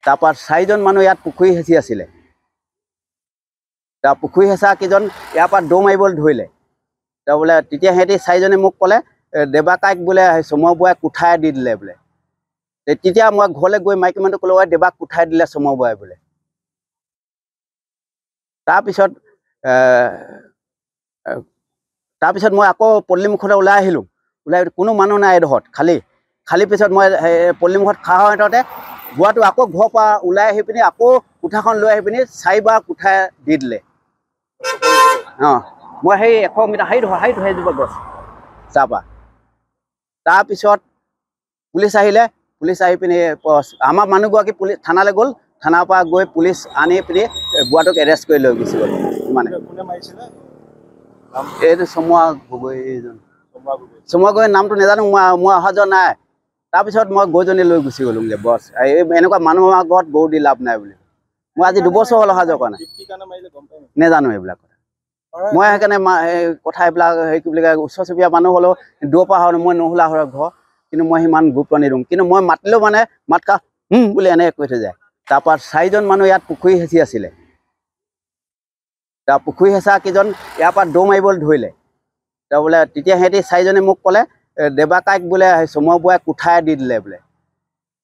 তাৰপৰা 4জন মানুহ ইয়াত পুখুৰী হেঁচি আছিলে। তাৰ পুখুৰী হেঁচা কেইজন ইয়াৰ পৰা দৌৰ মাৰিবলৈ ধৰিলে। তাৰ বোলে তেতিয়া সিহঁতি 4জনে মোক ক'লে দেবাকাইক বোলে চমৰ বৰাই কুঠাই দি দিলে বোলে। তেতিয়া মই ঘৰলৈ গৈ মাইকী মানুহটো ক'লো দেবাক কুঠাই দিলে চমৰ বৰাই বোলে। তাৰপিছত মই আকৌ পল্লীমুখলৈ ওলাই আহিলোঁ। ওলাই কোনো মানুহ নাই এডোখৰত খালী পিছত মই পল্লীমুখত খাৰ হওঁতে বুঢ়াটো আকৌ ঘৰৰ পৰা ওলাই আহি পিনি আকৌ কুঠাখন লৈ আহি পিনি 4বাৰ কুঠাই দি দিলে। মই সেই 100 মিটাৰ সেইজোপা গছ তাৰপৰা। তাৰপিছত পুলিচ আহিলে। পুলিচ আহি পিনি আমাৰ মানুহগৰাকী পুলিচ থানালৈ গ'ল। থানাৰ পৰা গৈ পুলিচ আনি পিনি বুঢ়াটোক এৰেষ্ট কৰি লৈ গুচি গ'ল। মানে এইটো চমুৱা গগৈ। চমুৱা গগৈ নামটো নাজানো, মই অহা যোৱা নাই। তাৰপিছত মই গৰুজনী লৈ গুচি গ'লোগৈ। বছ এনেকুৱা মানুহৰ ঘৰত গৰু দি লাভ নাই বুলি। মই আজি 2 বছৰ হ'ল অহা যোৱা কৰা নাই। নাজানো এইবিলাক কথা। মই সেইকাৰণে কথা এইবিলাক কি বুলি কয় ওচৰ চুবুৰীয়া মানুহ হ'লেও দূৰৰ পৰা হয় মই নোহোলা হয় ঘৰ, কিন্তু মই সিমান গুৰুত্ব নিদিওঁ। কিন্তু মই মাতিলেও মানে মাতকা বুলি এনেকৈ কৈ থৈ যায়। তাৰপৰা 4জন মানুহ ইয়াত পুখুৰী হেঁচি আছিলে। তাৰ পুখুৰী হেঁচা কেইজন ইয়াৰ পৰা দৌৰ মাৰিবলৈ ধৰিলে। তাৰ বোলে তেতিয়া সিহঁতি 4জনে মোক ক'লে দেবাকাইক বোলে চমৰ বৰাই কুঠাই দি দিলে বোলে।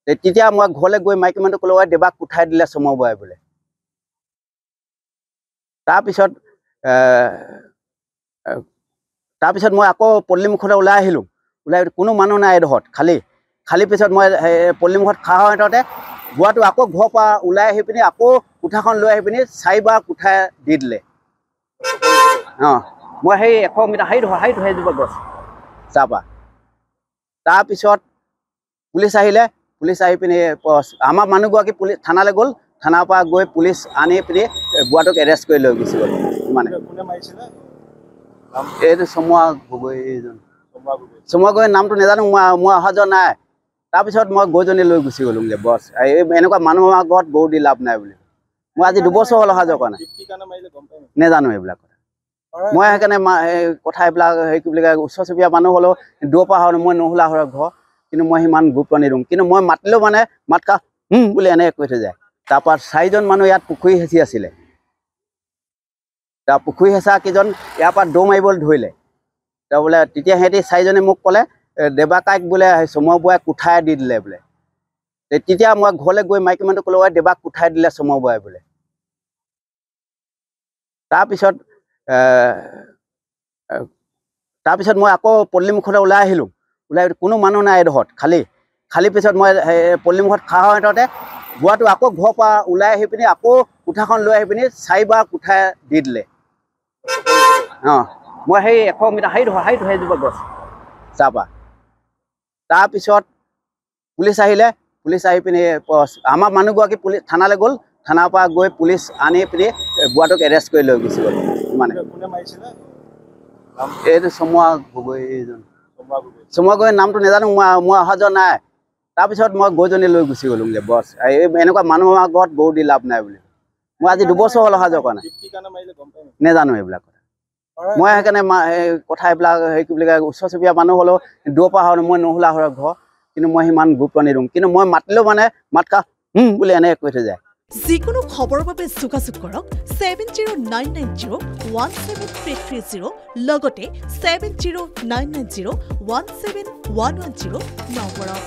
তেতিয়া মই ঘৰলৈ গৈ মাইকী মানুহটো ক'লো দেবাক কুঠাই দিলে চমৰ বৰাই বোলে। তাৰপিছত মই আকৌ পল্লীমুখলৈ ওলাই আহিলোঁ। ওলাই কোনো মানুহ নাই এডোখৰত খালী পিছত মই পল্লীমুখত খাৰ হওঁতে বুঢ়াটো আকৌ ঘৰৰ পৰা ওলাই আহি পিনি আকৌ কুঠাখন লৈ আহি পিনি 4বাৰ কুঠাই দি দিলে। মই সেই 100 মিটাৰ সেইজোপা গছ তাৰপৰা। তাৰপিছত পুলিচ আহিলে। পুলিচ আহি পিনি আমাৰ মানুহগৰাকী থানালৈ গ'ল। থানাৰ পৰা গৈ পুলিচ আনি পিনি বুঢ়াটোক এৰেষ্ট কৰি লৈ গুচি গ'ল। মানে এইটো চমুৱা গগৈ। চমুৱা গগৈ নামটো নাজানো, মই অহা যোৱা নাই। তাৰপিছত মই গৰুজনী লৈ গুচি গ'লোগৈ। বছ এনেকুৱা মানুহৰ ঘৰত গৰু দি লাভ নাই বুলি। মই আজি 2 বছৰ হ'ল অহা যোৱা কৰা নাই। নাজানো এইবিলাক কথা। মই সেইকাৰণে কথা এইবিলাক কি বুলি কয় ওচৰ চুবুৰীয়া মানুহ হ'লেও দূৰৰ পৰা হয় মই নোহোলা হয় ঘৰ, কিন্তু মই সিমান গুৰুত্ব নিদিওঁ। কিন্তু মই মাতিলেও মানে মাতকা বুলি এনেকৈ কৈ থৈ যায়। তাৰপৰা 4জন মানুহ ইয়াত পুখুৰী হেঁচি আছিলে। তাৰ পুখুৰী হেঁচা কেইজন ইয়াৰ পৰা দৌৰ মাৰিবলৈ ধৰিলে। তাৰ বোলে তেতিয়া সিহঁতি 4জনে মোক ক'লে দেবাকাইক বোলে চমৰ বৰাই কুঠাই দি দিলে বোলে। তেতিয়া মই ঘৰলৈ গৈ মাইকী মানুহটো ক'লো দেবাক কুঠাই দিলে চমৰ বৰাই বোলে। তাৰপিছত মই আকৌ পল্লীমুখলৈ ওলাই আহিলোঁ। ওলাই কোনো মানুহ নাই এডোখৰত খালী পিছত মই পল্লীমুখত খাৰ হওঁতে বুঢ়াটো আকৌ ঘৰৰ পৰা ওলাই আহি পিনি আকৌ কুঠাখন লৈ আহি পিনি 4বাৰ কুঠাই দি দিলে। মই সেই 100 মিটাৰ সেইজোপা গছ তাৰপৰা। তাৰপিছত পুলিচ আহিলে। পুলিচ আহি পিনি আমাৰ মানুহগৰাকী থানালৈ গ'ল। থানাৰ পৰা গৈ পুলিচ আনি পিনি বুঢ়াটোক এৰেষ্ট কৰি লৈ গুচি গ'ল। মানে এইটো চমুৱা গগৈ। চমুৱা গগৈ নামটো নাজানো, মই অহা যোৱা নাই। তাৰপিছত মই গৰুজনী লৈ গুচি গ'লোগৈ। বছ এনেকুৱা মানুহৰ ঘৰত গৰু দি লাভ নাই বুলি। মই আজি 2 বছৰ হ'ল অহা যোৱা কৰা নাই। নাজানো এইবিলাক কথা। মই সেইকাৰণে কথা এইবিলাক কি বুলি কয় ওচৰ চুবুৰীয়া মানুহ হ'লেও দূৰৰ পৰা হয় মই নোহোলা হয় ঘৰ, কিন্তু মই সিমান গুৰুত্ব নিদিওঁ। কিন্তু মই মাতিলেও মানে মাতকা বুলি এনেকৈ কৈ থৈ যায়। যিকোনো খবৰৰ বাবে যোগাযোগ কৰক 7099017330 লগতে 7099017110 নম্বৰত।